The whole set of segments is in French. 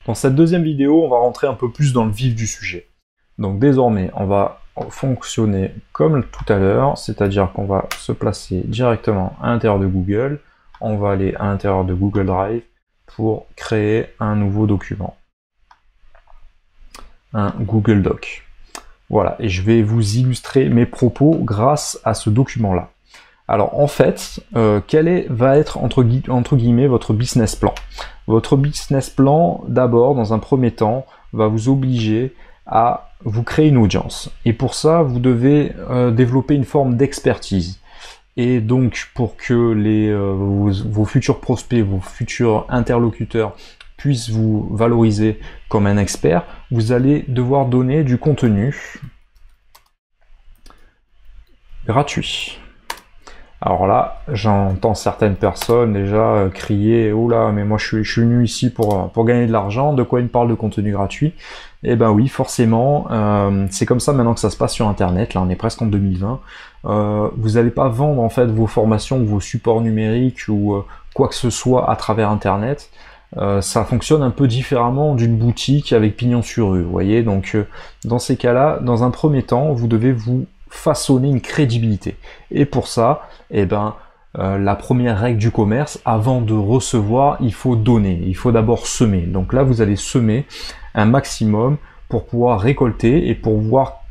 Dans cette deuxième vidéo, on va rentrer un peu plus dans le vif du sujet. Donc désormais, on va fonctionner comme tout à l'heure, c'est-à-dire qu'on va se placer directement à l'intérieur de Google, on va aller à l'intérieur de Google Drive pour créer un nouveau document, un Google Doc. Voilà, et je vais vous illustrer mes propos grâce à ce document-là. Alors en fait, quel va être entre guillemets votre business plan? Votre business plan, d'abord, dans un premier temps, va vous obliger à vous créer une audience. Et pour ça, vous devez développer une forme d'expertise. Et donc, pour que vos futurs prospects, vos futurs interlocuteurs puissent vous valoriser comme un expert, vous allez devoir donner du contenu gratuit. Alors là, j'entends certaines personnes déjà crier « Oh là, mais moi je suis venu ici pour gagner de l'argent, de quoi ils me parlent de contenu gratuit ?» Eh ben oui, forcément, c'est comme ça maintenant que ça se passe sur Internet, là on est presque en 2020. Vous n'allez pas vendre en fait vos formations, vos supports numériques ou quoi que ce soit à travers Internet. Ça fonctionne un peu différemment d'une boutique avec pignon sur rue, vous voyez. Donc dans ces cas-là, dans un premier temps, vous devez vous façonner une crédibilité. Et pour ça, eh ben, la première règle du commerce, avant de recevoir, il faut donner. Il faut d'abord semer. Donc là, vous allez semer un maximum pour pouvoir récolter et pour pouvoir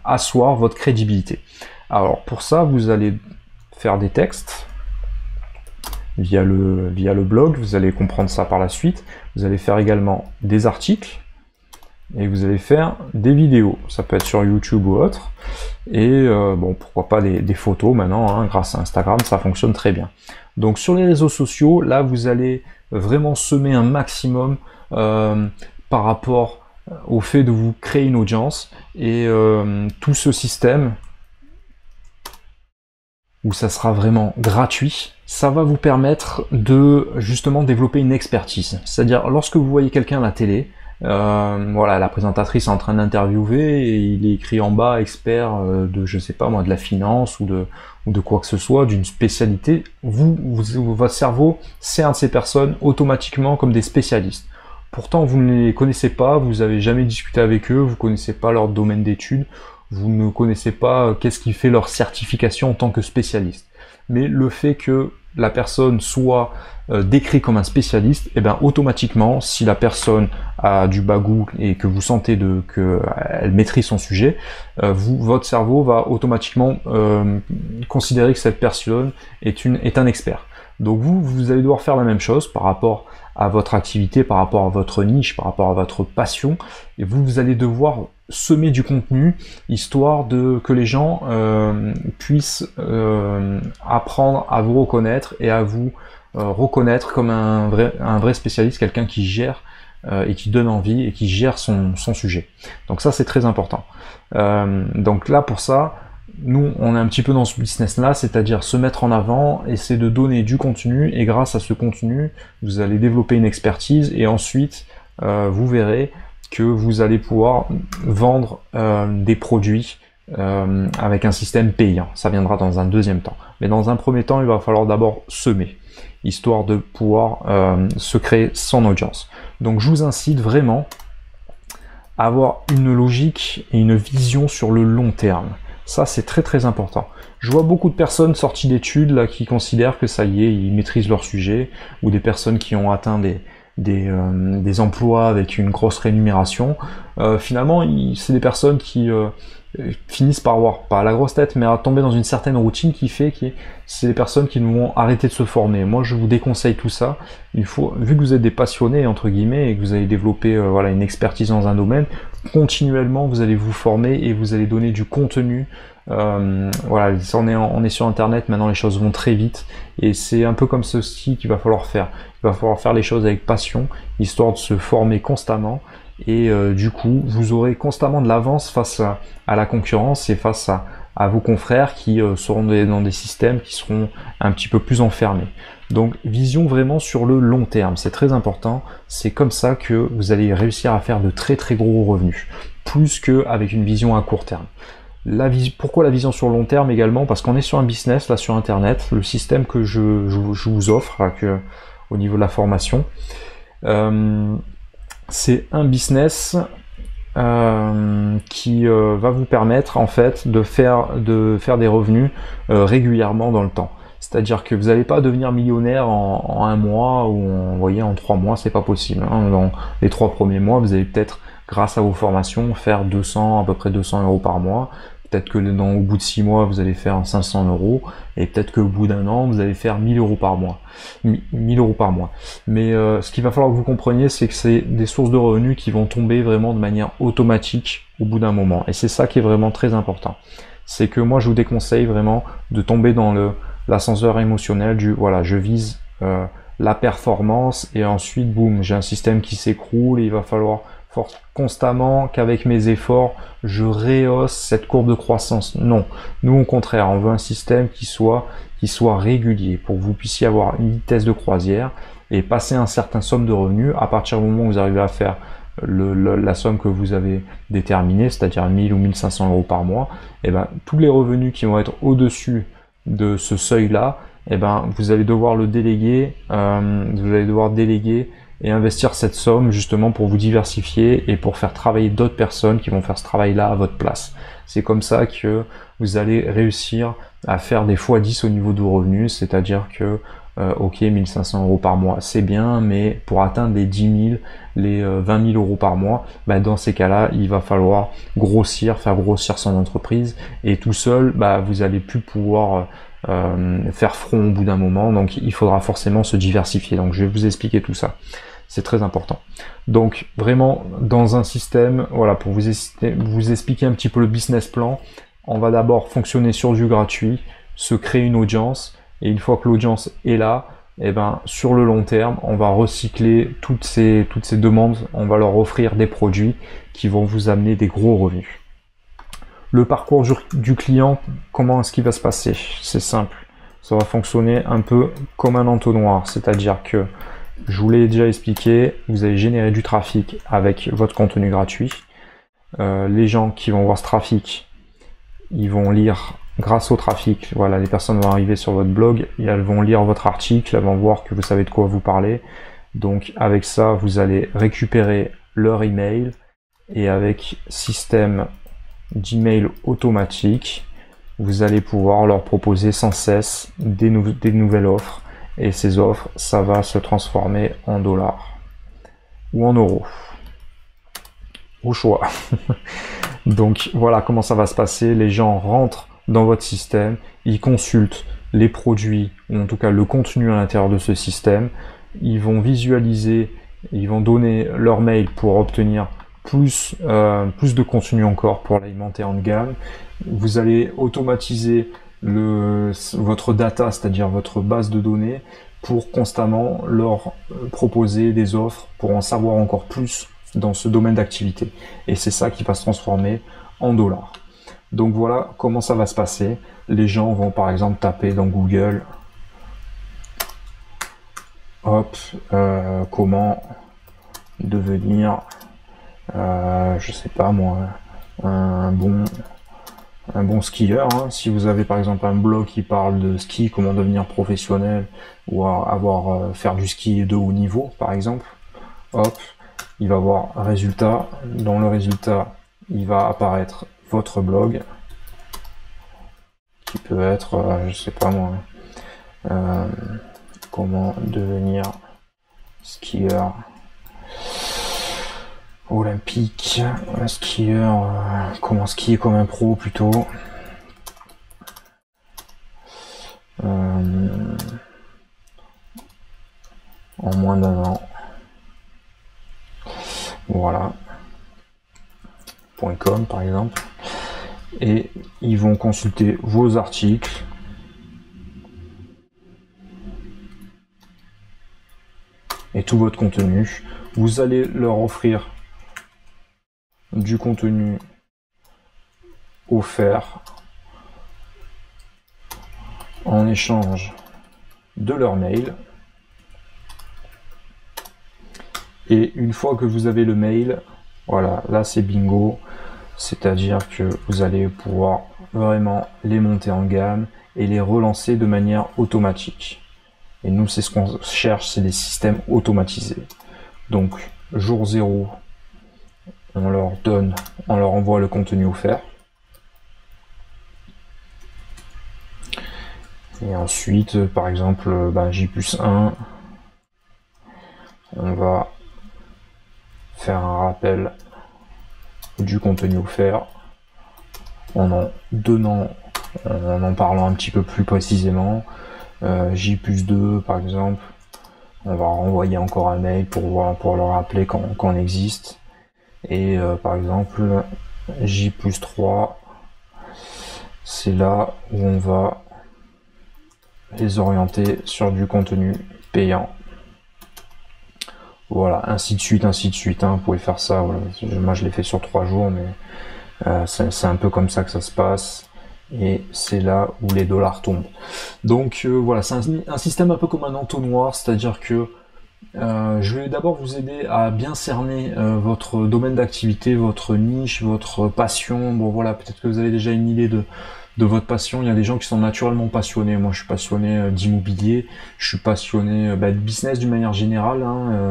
asseoir votre crédibilité. Alors pour ça, vous allez faire des textes via le blog. Vous allez comprendre ça par la suite. Vous allez faire également des articles. Et vous allez faire des vidéos, ça peut être sur YouTube ou autre, et bon, pourquoi pas des photos maintenant, hein, grâce à Instagram, ça fonctionne très bien. Donc sur les réseaux sociaux, là vous allez vraiment semer un maximum par rapport au fait de vous créer une audience, et tout ce système où ça sera vraiment gratuit, ça va vous permettre de justement développer une expertise. C'est-à-dire lorsque vous voyez quelqu'un à la télé, voilà, la présentatrice est en train d'interviewer et il est écrit en bas expert de, je sais pas moi, de la finance ou de quoi que ce soit, d'une spécialité. Votre cerveau cerne ces personnes automatiquement comme des spécialistes. Pourtant, vous ne les connaissez pas, vous avez jamais discuté avec eux, vous connaissez pas leur domaine d'études, vous ne connaissez pas qu'est-ce qui fait leur certification en tant que spécialiste. Mais le fait que la personne soit décrit comme un spécialiste, et bien automatiquement, si la personne a du bagou et que vous sentez qu'elle maîtrise son sujet, votre cerveau va automatiquement considérer que cette personne est un expert. Donc vous allez devoir faire la même chose par rapport à votre activité, par rapport à votre niche, par rapport à votre passion, et vous allez devoir semer du contenu, histoire que les gens puissent apprendre à vous reconnaître et à vous reconnaître comme un vrai spécialiste, quelqu'un qui gère et qui donne envie et qui gère son sujet. Donc ça c'est très important. Donc là pour ça, nous on est un petit peu dans ce business là, c'est-à-dire se mettre en avant, essayer de donner du contenu, et grâce à ce contenu vous allez développer une expertise, et ensuite vous verrez que vous allez pouvoir vendre des produits avec un système payant. Ça viendra dans un deuxième temps. Mais dans un premier temps, il va falloir d'abord semer, histoire de pouvoir se créer son audience. Donc je vous incite vraiment à avoir une logique et une vision sur le long terme. Ça, c'est très très important. Je vois beaucoup de personnes sorties d'études là qui considèrent que ça y est, ils maîtrisent leur sujet, ou des personnes qui ont atteint des emplois avec une grosse rémunération. Finalement, c'est des personnes qui finissent par avoir, pas la grosse tête, mais à tomber dans une certaine routine qui fait que c'est des personnes qui vont arrêter de se former. Moi, je vous déconseille tout ça. Il faut, vu que vous êtes des passionnés, entre guillemets, et que vous allez développer voilà, une expertise dans un domaine, continuellement, vous allez vous former et vous allez donner du contenu. Voilà, on est sur Internet, maintenant les choses vont très vite, et c'est un peu comme ceci qu'il va falloir faire. Il va falloir faire les choses avec passion, histoire de se former constamment, et du coup, vous aurez constamment de l'avance face à la concurrence et face à vos confrères qui seront dans des systèmes qui seront un petit peu plus enfermés. Donc, vision vraiment sur le long terme, c'est très important. C'est comme ça que vous allez réussir à faire de très très gros revenus, plus qu'avec une vision à court terme. Pourquoi la vision sur le long terme également? Parce qu'on est sur un business, là sur Internet, le système que je vous offre, là, au niveau de la formation, c'est un business qui va vous permettre en fait de faire des revenus régulièrement dans le temps. C'est-à-dire que vous n'allez pas devenir millionnaire en un mois ou vous voyez, en 3 mois, c'est pas possible. Hein. Dans les 3 premiers mois, vous allez peut-être, grâce à vos formations, faire à peu près 200 euros par mois. Peut-être que au bout de 6 mois, vous allez faire 500 euros, et peut-être qu'au bout d'un an, vous allez faire 1000 euros par mois. 1000 euros par mois. Mais ce qu'il va falloir que vous compreniez, c'est que c'est des sources de revenus qui vont tomber vraiment de manière automatique au bout d'un moment. Et c'est ça qui est vraiment très important. C'est que moi, je vous déconseille vraiment de tomber dans l'ascenseur émotionnel du voilà, je vise la performance et ensuite, boum, j'ai un système qui s'écroule et il va falloir constamment qu'avec mes efforts, je rehausse cette courbe de croissance. Non, nous au contraire, on veut un système qui soit régulier pour que vous puissiez avoir une vitesse de croisière et passer un certain somme de revenus. À partir du moment où vous arrivez à faire la somme que vous avez déterminée, c'est-à-dire 1000 ou 1500 euros par mois, et ben tous les revenus qui vont être au-dessus de ce seuil-là, et ben vous allez devoir le déléguer, et investir cette somme justement pour vous diversifier et pour faire travailler d'autres personnes qui vont faire ce travail-là à votre place. C'est comme ça que vous allez réussir à faire des x10 au niveau de vos revenus, c'est-à-dire que ok, 1500 euros par mois, c'est bien, mais pour atteindre les 10 000, les 20 000 euros par mois, bah, dans ces cas-là, il va falloir faire grossir son entreprise, et tout seul, bah, vous allez plus pouvoir faire front au bout d'un moment, donc il faudra forcément se diversifier. Donc je vais vous expliquer tout ça. C'est très important. Donc vraiment dans un système, voilà, pour vous expliquer un petit peu le business plan, on va d'abord fonctionner sur du gratuit, se créer une audience, et une fois que l'audience est là, et ben sur le long terme, on va recycler toutes ces demandes, on va leur offrir des produits qui vont vous amener des gros revenus. Le parcours du client, comment est-ce qu'il va se passer? C'est simple, ça va fonctionner un peu comme un entonnoir, c'est-à-dire que je vous l'ai déjà expliqué, vous allez générer du trafic avec votre contenu gratuit. Les gens qui vont voir ce trafic, ils vont lire grâce au trafic. Voilà, les personnes vont arriver sur votre blog et elles vont lire votre article, elles vont voir que vous savez de quoi vous parlez. Donc avec ça, vous allez récupérer leur email et avec système d'email automatique, vous allez pouvoir leur proposer sans cesse des nouvelles offres. Et ces offres, ça va se transformer en dollars ou en euros, au choix. Donc voilà comment ça va se passer. Les gens rentrent dans votre système, ils consultent les produits, ou en tout cas le contenu à l'intérieur de ce système, ils vont visualiser, ils vont donner leur mail pour obtenir plus de contenu encore pour l'alimenter en gamme. Vous allez automatiser votre data, c'est-à-dire votre base de données, pour constamment leur proposer des offres pour en savoir encore plus dans ce domaine d'activité. Et c'est ça qui va se transformer en dollars. Donc voilà comment ça va se passer. Les gens vont par exemple taper dans Google, hop, comment devenir, je sais pas moi, un bon skieur, hein. Si vous avez par exemple un blog qui parle de ski, comment devenir professionnel ou faire du ski de haut niveau par exemple, hop, il va voir résultat. Dans le résultat, il va apparaître votre blog qui peut être, je sais pas moi, comment devenir skieur olympique, un skieur, comment skier comme un pro plutôt, en moins d'un an, voilà, .com par exemple, et ils vont consulter vos articles, et tout votre contenu. Vous allez leur offrir du contenu offert en échange de leur mail. Et une fois que vous avez le mail, voilà, là c'est bingo, c'est-à-dire que vous allez pouvoir vraiment les monter en gamme et les relancer de manière automatique. Et nous, c'est ce qu'on cherche, c'est des systèmes automatisés. Donc jour 0, on leur envoie le contenu offert. Et ensuite, par exemple, J+1, on va faire un rappel du contenu offert en en parlant un petit peu plus précisément. J+2, par exemple, on va renvoyer encore un mail pour leur rappeler qu'on existe. Et par exemple, J+3, c'est là où on va les orienter sur du contenu payant. Voilà, ainsi de suite, hein. Vous pouvez faire ça, voilà. Moi je l'ai fait sur 3 jours, mais c'est un peu comme ça que ça se passe. Et c'est là où les dollars tombent. Donc voilà, c'est un système un peu comme un entonnoir, c'est-à-dire que je vais d'abord vous aider à bien cerner votre domaine d'activité, votre niche, votre passion. Bon voilà, peut-être que vous avez déjà une idée de votre passion. Il y a des gens qui sont naturellement passionnés. Moi, je suis passionné d'immobilier. Je suis passionné de business d'une manière générale.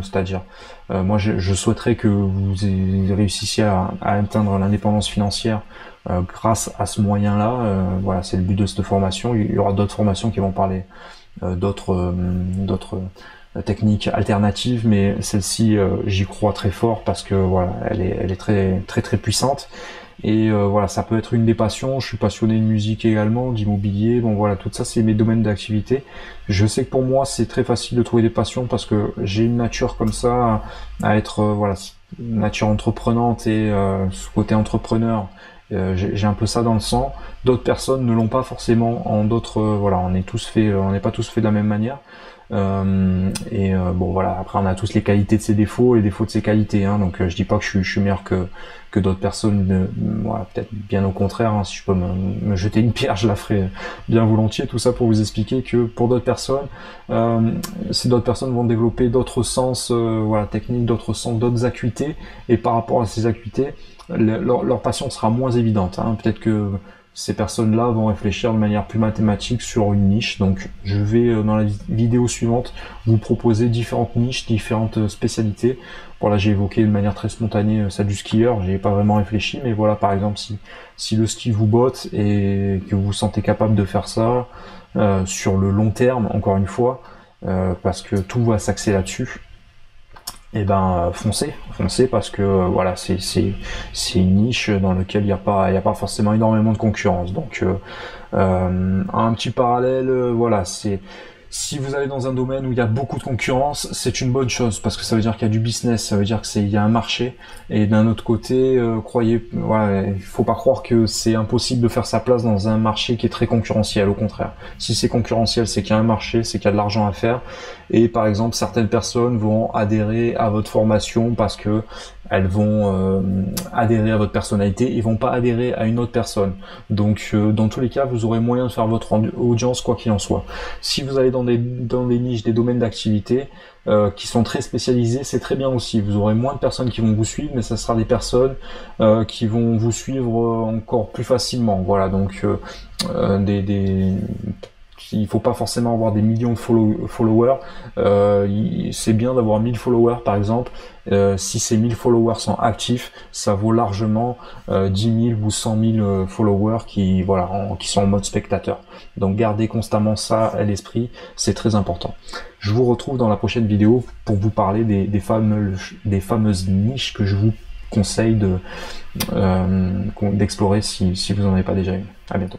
C'est-à-dire, moi, je souhaiterais que vous réussissiez à atteindre l'indépendance financière grâce à ce moyen-là. Voilà, c'est le but de cette formation. Il y aura d'autres formations qui vont parler d'autres techniques alternatives, mais celle-ci, j'y crois très fort parce que voilà, elle est très très très puissante. Et voilà, ça peut être une des passions. Je suis passionné de musique également, d'immobilier. Bon voilà, tout ça c'est mes domaines d'activité. Je sais que pour moi c'est très facile de trouver des passions parce que j'ai une nature comme ça à être voilà, une nature entreprenante et ce côté entrepreneur. J'ai un peu ça dans le sang. D'autres personnes ne l'ont pas forcément. En d'autres, voilà, on n'est pas tous faits de la même manière. Bon voilà, après on a tous les qualités de ses défauts, les défauts de ses qualités, hein, donc je dis pas que je suis meilleur que d'autres personnes, voilà, peut-être bien au contraire, hein, si je peux me jeter une pierre, je la ferai bien volontiers. Tout ça pour vous expliquer que pour d'autres personnes, ces d'autres personnes vont développer d'autres sens, voilà, techniques, d'autres sens, d'autres acuités, et par rapport à ces acuités, leur passion sera moins évidente, hein. Peut-être que ces personnes-là vont réfléchir de manière plus mathématique sur une niche. Donc je vais dans la vidéo suivante vous proposer différentes niches, différentes spécialités. Voilà, j'ai évoqué de manière très spontanée ça du skieur, j'ai pas vraiment réfléchi, mais voilà, par exemple, si le ski vous botte et que vous vous sentez capable de faire ça sur le long terme, encore une fois, parce que tout va s'axer là-dessus, et foncez parce que voilà, c'est une niche dans laquelle il y a pas forcément énormément de concurrence. Donc un petit parallèle, voilà, c'est si vous allez dans un domaine où il y a beaucoup de concurrence, c'est une bonne chose parce que ça veut dire qu'il y a du business, ça veut dire que il y a un marché. Et d'un autre côté, voilà, il faut pas croire que c'est impossible de faire sa place dans un marché qui est très concurrentiel. Au contraire, si c'est concurrentiel, c'est qu'il y a un marché, c'est qu'il y a de l'argent à faire. Et par exemple, certaines personnes vont adhérer à votre formation parce que elles vont adhérer à votre personnalité, ils vont pas adhérer à une autre personne. Donc dans tous les cas, vous aurez moyen de faire votre audience quoi qu'il en soit. Si vous allez dans des niches, des domaines d'activité qui sont très spécialisés, c'est très bien aussi. Vous aurez moins de personnes qui vont vous suivre, mais ça sera des personnes qui vont vous suivre encore plus facilement. Voilà, donc il faut pas forcément avoir des millions de followers. C'est bien d'avoir 1000 followers par exemple. Si ces 1000 followers sont actifs, ça vaut largement 10 000 ou 100 000 followers qui sont en mode spectateur. Donc gardez constamment ça à l'esprit, c'est très important. Je vous retrouve dans la prochaine vidéo pour vous parler des fameuses niches que je vous conseille d'explorer si vous n'en avez pas déjà une. À bientôt.